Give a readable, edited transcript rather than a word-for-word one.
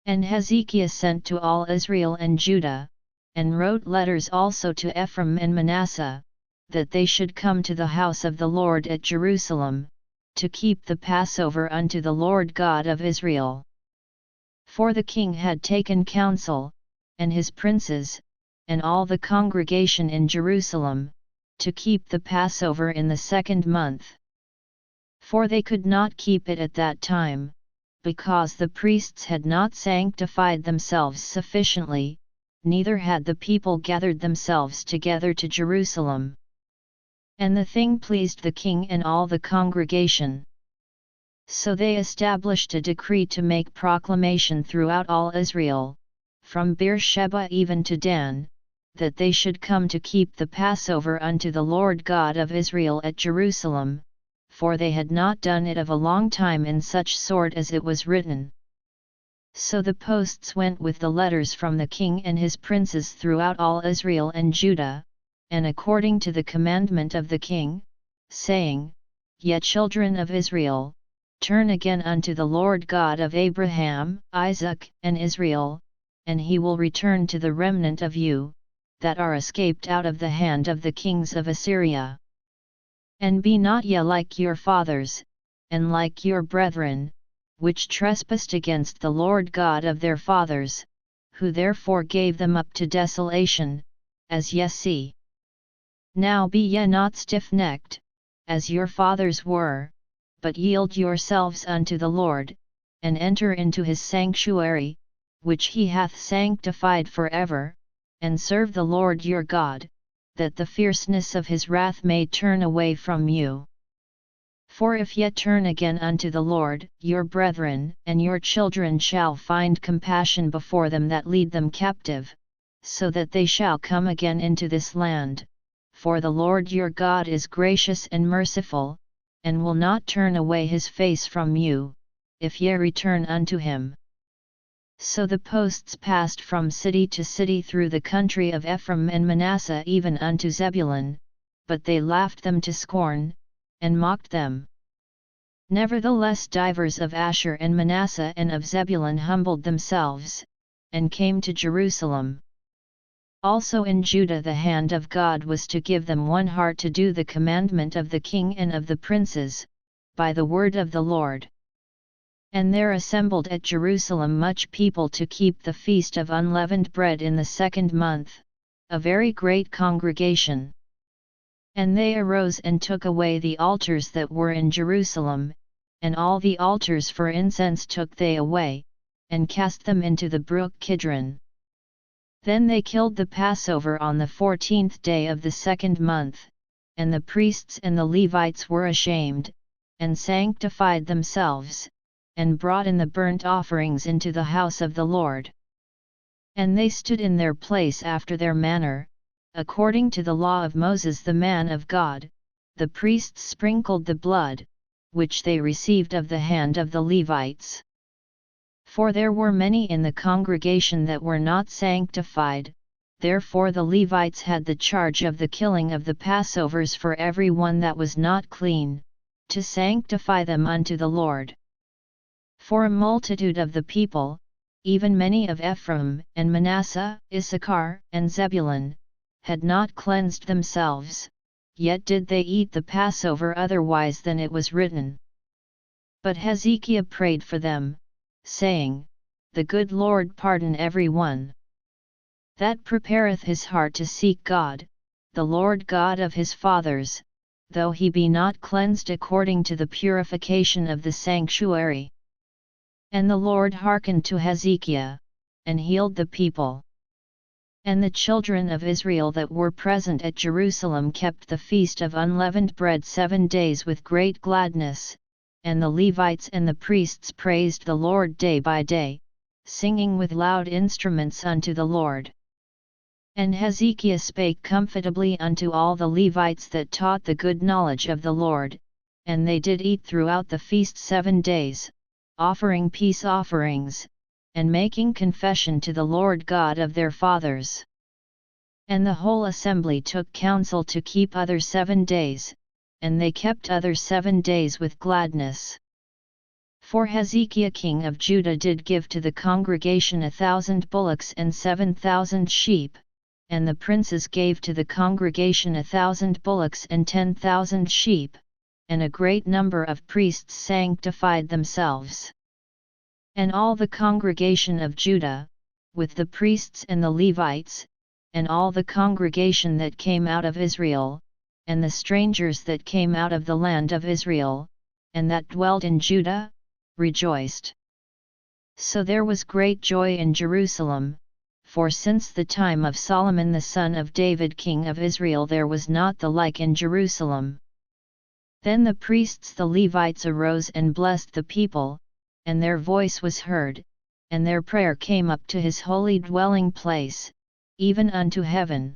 And Hezekiah sent to all Israel and Judah, and wrote letters also to Ephraim and Manasseh, that they should come to the house of the Lord at Jerusalem, to keep the Passover unto the Lord God of Israel. For the king had taken counsel, and his princes, and all the congregation in Jerusalem, to keep the Passover in the 2nd month. For they could not keep it at that time, because the priests had not sanctified themselves sufficiently, neither had the people gathered themselves together to Jerusalem. And the thing pleased the king and all the congregation. So they established a decree to make proclamation throughout all Israel, from Beersheba even to Dan, that they should come to keep the Passover unto the Lord God of Israel at Jerusalem, for they had not done it of a long time in such sort as it was written. So the posts went with the letters from the king and his princes throughout all Israel and Judah, and according to the commandment of the king, saying, Ye children of Israel, turn again unto the Lord God of Abraham, Isaac, and Israel, and he will return to the remnant of you, that are escaped out of the hand of the kings of Assyria. And be not ye like your fathers, and like your brethren, which trespassed against the Lord God of their fathers, who therefore gave them up to desolation, as ye see. Now be ye not stiff-necked, as your fathers were, but yield yourselves unto the Lord, and enter into his sanctuary, which he hath sanctified for ever, and serve the Lord your God, that the fierceness of his wrath may turn away from you. For if ye turn again unto the Lord, your brethren and your children shall find compassion before them that lead them captive, so that they shall come again into this land, for the Lord your God is gracious and merciful, and will not turn away his face from you, if ye return unto him. So the posts passed from city to city through the country of Ephraim and Manasseh even unto Zebulun, but they laughed them to scorn, and mocked them. Nevertheless divers of Asher and Manasseh and of Zebulun humbled themselves, and came to Jerusalem. Also in Judah the hand of God was to give them one heart to do the commandment of the king and of the princes, by the word of the Lord. And there assembled at Jerusalem much people to keep the feast of unleavened bread in the 2nd month, a very great congregation. And they arose and took away the altars that were in Jerusalem, and all the altars for incense took they away, and cast them into the brook Kidron. Then they killed the Passover on the 14th day of the 2nd month, and the priests and the Levites were ashamed, and sanctified themselves, and brought in the burnt offerings into the house of the Lord. And they stood in their place after their manner, according to the law of Moses the man of God. The priests sprinkled the blood, which they received of the hand of the Levites. For there were many in the congregation that were not sanctified, therefore the Levites had the charge of the killing of the Passovers for every one that was not clean, to sanctify them unto the Lord. For a multitude of the people, even many of Ephraim and Manasseh, Issachar and Zebulun, had not cleansed themselves, yet did they eat the Passover otherwise than it was written. But Hezekiah prayed for them, saying, The good Lord pardon every one that prepareth his heart to seek God, the Lord God of his fathers, though he be not cleansed according to the purification of the sanctuary. And the Lord hearkened to Hezekiah, and healed the people. And the children of Israel that were present at Jerusalem kept the feast of unleavened bread 7 days with great gladness, and the Levites and the priests praised the Lord day by day, singing with loud instruments unto the Lord. And Hezekiah spake comfortably unto all the Levites that taught the good knowledge of the Lord, and they did eat throughout the feast 7 days, offering peace offerings, and making confession to the Lord God of their fathers. And the whole assembly took counsel to keep other 7 days, and they kept other 7 days with gladness. For Hezekiah king of Judah did give to the congregation 1,000 bullocks and 7,000 sheep, and the princes gave to the congregation 1,000 bullocks and 10,000 sheep, and a great number of priests sanctified themselves. And all the congregation of Judah, with the priests and the Levites, and all the congregation that came out of Israel, and the strangers that came out of the land of Israel, and that dwelt in Judah, rejoiced. So there was great joy in Jerusalem, for since the time of Solomon the son of David king of Israel there was not the like in Jerusalem. Then the priests the Levites arose and blessed the people, and their voice was heard, and their prayer came up to his holy dwelling place, even unto heaven.